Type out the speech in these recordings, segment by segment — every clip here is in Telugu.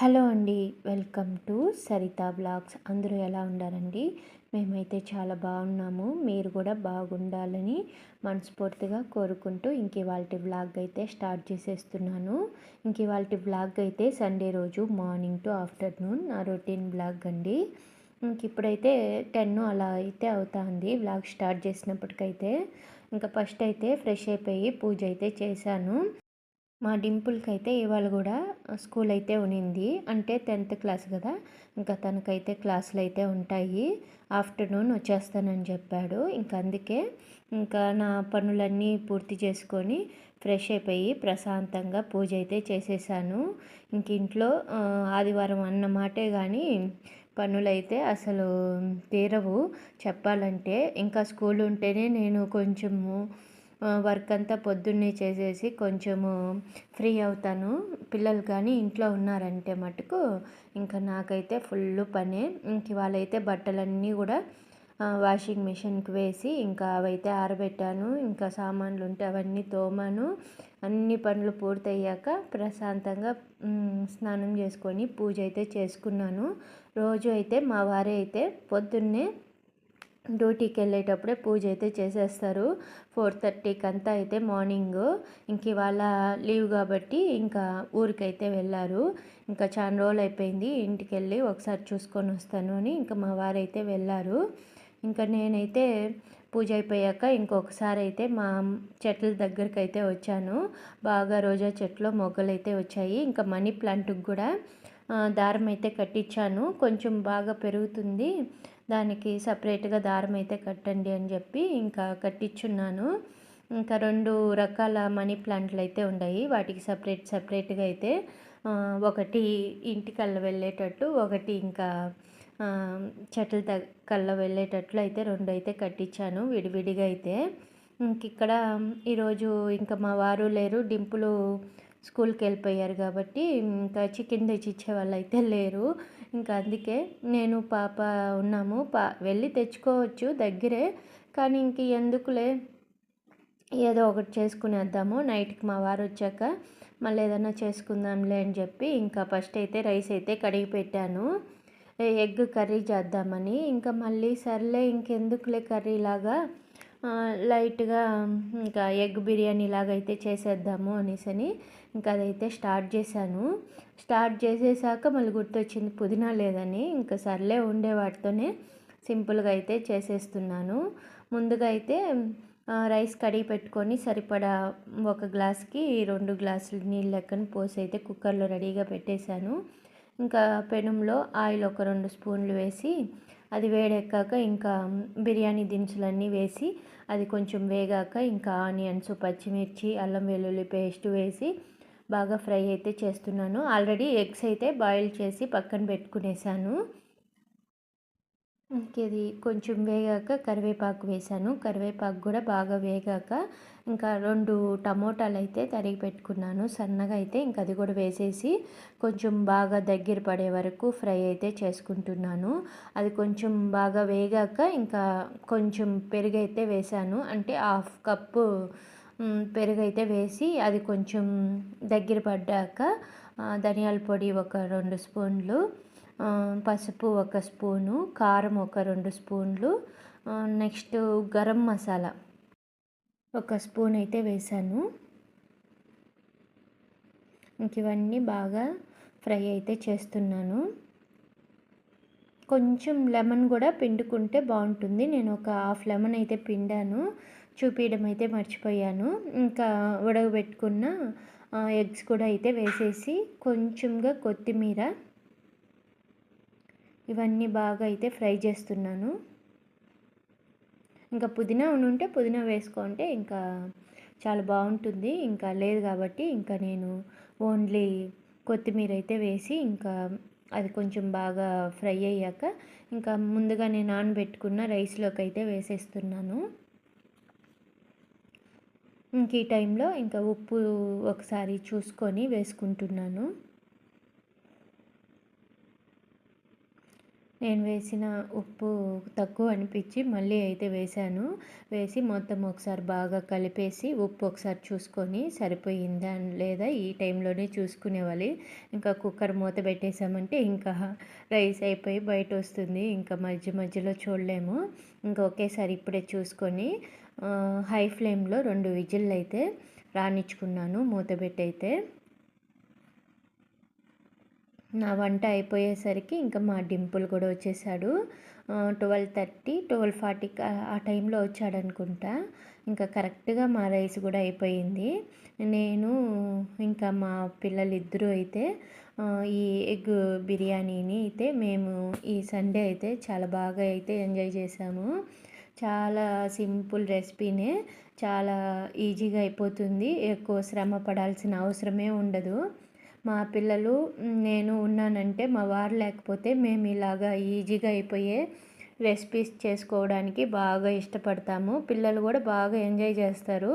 హలో అండి. Welcome to Saritha blogs. అందరూ ఎలా ఉన్నారండి? మేమైతే చాలా బాగున్నాము. మీరు కూడా బాగుండాలని మనస్ఫూర్తిగా కోరుకుంటూ ఇవాల్టి వ్లాగ్ అయితే స్టార్ట్ చేసేస్తున్నాను. ఇవాల్టి వ్లాగ్ అయితే సండే రోజు మార్నింగ్ టు ఆఫ్టర్నూన్ నా రొటీన్ వ్లాగ్ అండి. ఇప్పుడైతే 10 అలా అయితే అవుతుంది వ్లాగ్ స్టార్ట్ చేసినప్పటికైతే. ఫస్ట్ అయితే ఫ్రెష్ అయిపోయి పూజ అయితే చేశాను. మా డింపుల్కి అయితే ఇవాళ కూడా స్కూల్ అయితే ఉన్నింది. అంటే 10th క్లాస్ కదా, తనకైతే క్లాసులు అయితే ఉంటాయి. ఆఫ్టర్నూన్ వచ్చేస్తానని చెప్పాడు. అందుకే నా పనులన్నీ పూర్తి చేసుకొని ఫ్రెష్ అయిపోయి ప్రశాంతంగా పూజ అయితే చేసేసాను. ఇంట్లో ఆదివారం అన్నమాటే కానీ పనులైతే అసలు తీరవు చెప్పాలంటే. స్కూల్ ఉంటేనే నేను కొంచెము వర్క్ అంతా పొద్దున్నే చేసేసి కొంచెము ఫ్రీ అవుతాను. పిల్లలు కానీ ఇంట్లో ఉన్నారంటే మటుకు నాకైతే ఫుల్ పనే. ఇవాళైతే బట్టలన్నీ కూడా వాషింగ్ మిషన్కి వేసి అవైతే ఆరబెట్టాను. సామాన్లు ఉంటే అవన్నీ తోమాను. అన్ని పనులు పూర్తయ్యాక ప్రశాంతంగా స్నానం చేసుకొని పూజ అయితే చేసుకున్నాను. రోజు అయితే మా వారే అయితే పొద్దున్నే డ్యూటీకి వెళ్ళేటప్పుడే పూజ అయితే చేసేస్తారు. 4:30కి అంతా అయితే మార్నింగ్. ఇవాళ లీవ్ కాబట్టి ఊరికైతే వెళ్ళారు. చాలా రోజులు అయిపోయింది ఇంటికి వెళ్ళి ఒకసారి చూసుకొని వస్తాను అని మా వారైతే వెళ్ళారు. నేనైతే పూజ అయిపోయాక ఇంకొకసారి అయితే మా చెట్ల దగ్గరికి అయితే వచ్చాను. బాగా రోజా చెట్లు మొగ్గలు అయితే వచ్చాయి. మనీ ప్లాంట్కి కూడా దారం అయితే కట్టించాను. కొంచెం బాగా పెరుగుతుంది, దానికి సపరేట్గా దారం అయితే కట్టండి అని చెప్పి కట్టించున్నాను. 2 రకాల మనీ ప్లాంట్లు అయితే ఉన్నాయి. వాటికి సపరేట్గా అయితే ఒకటి ఇంటికల్లా వెళ్ళేటట్టు, ఒకటి చెట్ల కల్లా వెళ్ళేటట్లు అయితే 2 అయితే కట్టించాను విడివిడిగా అయితే. ఇక్కడ ఈరోజు మా వారు లేరు, డింపులు స్కూల్కి వెళ్ళిపోయారు కాబట్టి చికెన్ తెచ్చి ఇచ్చే వాళ్ళు అయితే లేరు. అందుకే నేను పాప ఉన్నాము. వెళ్ళి తెచ్చుకోవచ్చు దగ్గరే, కానీ ఎందుకులే ఏదో ఒకటి చేసుకునేద్దాము. నైట్కి మా వారు వచ్చాక మళ్ళీ ఏదైనా చేసుకుందాంలే అని చెప్పి ఫస్ట్ అయితే రైస్ అయితే కడిగి పెట్టాను. ఎగ్ కర్రీ చేద్దామని. మళ్ళీ సర్లే ఇంకెందుకులే కర్రీలాగా లైట్గా ఎగ్ బిర్యానీ లాగా అయితే చేసేద్దాము అనేసి అదైతే స్టార్ట్ చేశాను. స్టార్ట్ చేసేసాక మళ్ళీ గుర్తొచ్చింది పుదీనా లేదని. సర్లే ఉండే వాటితోనే సింపుల్గా అయితే చేసేస్తున్నాను. ముందుగా అయితే రైస్ కడిగి పెట్టుకొని సరిపడా ఒక గ్లాస్కి 2 గ్లాసులు నీళ్ళు లెక్కన పోసి అయితే కుక్కర్లో రెడీగా పెట్టేశాను. పెనంలో ఆయిల్ ఒక 2 స్పూన్లు వేసి అది వేడెక్కాక బిర్యానీ దినుసులన్నీ వేసి అది కొంచెం వేగాక ఆనియన్స్, పచ్చిమిర్చి, అల్లం వెల్లుల్లి పేస్ట్ వేసి బాగా ఫ్రై అయితే చేస్తున్నాను. ఆల్రెడీ ఎగ్స్ అయితే బాయిల్ చేసి పక్కన పెట్టుకునేసాను. ఇది కొంచెం వేగాక కరివేపాకు వేసాను. కరివేపాకు కూడా బాగా వేగాక 2 టమోటాలు అయితే తరిగి పెట్టుకున్నాను సన్నగా అయితే. అది కూడా వేసేసి కొంచెం బాగా దగ్గర పడే వరకు ఫ్రై అయితే చేసుకుంటున్నాను. అది కొంచెం బాగా వేగాక కొంచెం పెరుగు అయితే వేసాను. అంటే 1/2 కప్పు పెరుగు అయితే వేసి అది కొంచెం దగ్గర పడ్డాక ధనియాల పొడి ఒక 2 స్పూన్లు, పసుపు 1 స్పూను, కారం ఒక 2 స్పూన్లు, నెక్స్ట్ గరం మసాలా 1 స్పూన్ అయితే వేసాను. ఇవన్నీ బాగా ఫ్రై అయితే చేస్తున్నాను. కొంచెం లెమన్ కూడా పిండుకుంటే బాగుంటుంది. నేను ఒక 1/2 లెమన్ అయితే పిండాను, చూపించడం అయితే మర్చిపోయాను. ఉడకబెట్టుకున్న ఎగ్స్ కూడా అయితే వేసేసి కొంచెంగా కొత్తిమీర ఇవన్నీ బాగా అయితే ఫ్రై చేస్తున్నాను. పుదీనా ఉంటే పుదీనా వేసుకుంటే చాలా బాగుంటుంది. లేదు కాబట్టి నేను ఓన్లీ కొత్తిమీర అయితే వేసి అది కొంచెం బాగా ఫ్రై అయ్యాక ముందుగా నేను నానబెట్టుకున్న రైస్లోకి అయితే వేసేస్తున్నాను. ఈ టైంలో ఉప్పు ఒకసారి చూసుకొని వేసుకుంటున్నాను. నేను వేసిన ఉప్పు తక్కువ అనిపించి మళ్ళీ అయితే వేశాను. వేసి మొత్తం ఒకసారి బాగా కలిపేసి ఉప్పు ఒకసారి చూసుకొని సరిపోయిందా లేదా ఈ టైంలోనే చూసుకునేవాలి. ఇంకా కుక్కర్ మూత పెట్టేసామంటే ఇంకా రైస్ అయిపోయి బయట వస్తుంది. ఇంకా మధ్య మధ్యలో చూడలేము. ఇంకా ఒకేసారి ఇప్పుడే చూసుకొని హై ఫ్లేమ్లో 2 విజిల్లు అయితే రానిచ్చుకున్నాను మూత పెట్టి అయితే. నా వంట అయిపోయేసరికి ఇంకా మా డింపుల్ కూడా వచ్చేసాడు. 12:30, 12:40 ఆ టైంలో వచ్చాడనుకుంటా. ఇంకా కరెక్ట్గా మా రైస్ కూడా అయిపోయింది. నేను ఇంకా మా పిల్లలిద్దరూ అయితే ఈ ఎగ్ బిర్యానీని అయితే మేము ఈ సండే అయితే చాలా బాగా అయితే ఎంజాయ్ చేసాము. చాలా సింపుల్ రెసిపీనే, చాలా ఈజీగా అయిపోతుంది. ఎక్కువ శ్రమ పడాల్సిన అవసరమే ఉండదు. మా పిల్లలు నేను ఉన్నానంటే, మా వారు లేకపోతే మేము ఇలాగా ఈజీగా అయిపోయే రెసిపీస్ చేసుకోవడానికి బాగా ఇష్టపడతాము. పిల్లలు కూడా బాగా ఎంజాయ్ చేస్తారు.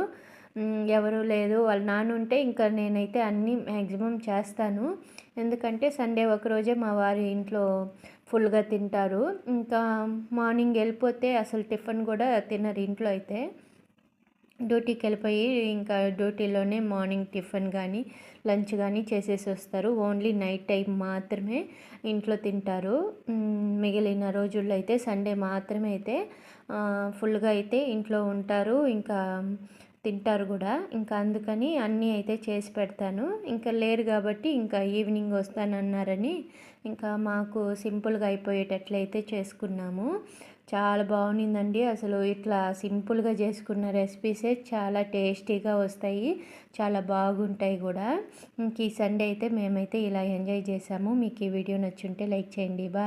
ఎవరు లేదు వాళ్ళ నాన్న ఉంటే ఇంకా నేనైతే అన్నీ మ్యాక్సిమం చేస్తాను. ఎందుకంటే సండే ఒకరోజే మా వారి ఇంట్లో ఫుల్గా తింటారు. ఇంకా మార్నింగ్ వెళ్ళిపోతే అసలు టిఫిన్ కూడా తినరు ఇంట్లో అయితే. డ్యూటీకి వెళ్ళిపోయి ఇంకా డ్యూటీలోనే మార్నింగ్ టిఫిన్ కానీ లంచ్ కానీ చేసేసి వస్తారు. ఓన్లీ నైట్ టైం మాత్రమే ఇంట్లో తింటారు. మిగిలిన రోజుల్లో అయితే సండే మాత్రమే అయితే ఫుల్గా అయితే ఇంట్లో ఉంటారు. ఇంకా తింటారు కూడా. ఇంకా అందుకని అన్నీ అయితే చేసి పెడతాను. ఇంకా లేరు కాబట్టి ఇంకా ఈవినింగ్ వస్తానన్నారని ఇంకా మాకు సింపుల్గా అయిపోయేటట్లయితే చేసుకున్నాము. చాలా బాగుండిందండి. అసలు ఇట్లా సింపుల్గా చేసుకున్న రెసిపీసే చాలా టేస్టీగా వస్తాయి, చాలా బాగుంటాయి కూడా. ఇంక ఈ సండే అయితే మేమైతే ఇలా ఎంజాయ్ చేసాము. మీకు ఈ వీడియో నచ్చుంటే లైక్ చేయండి. బాయ్.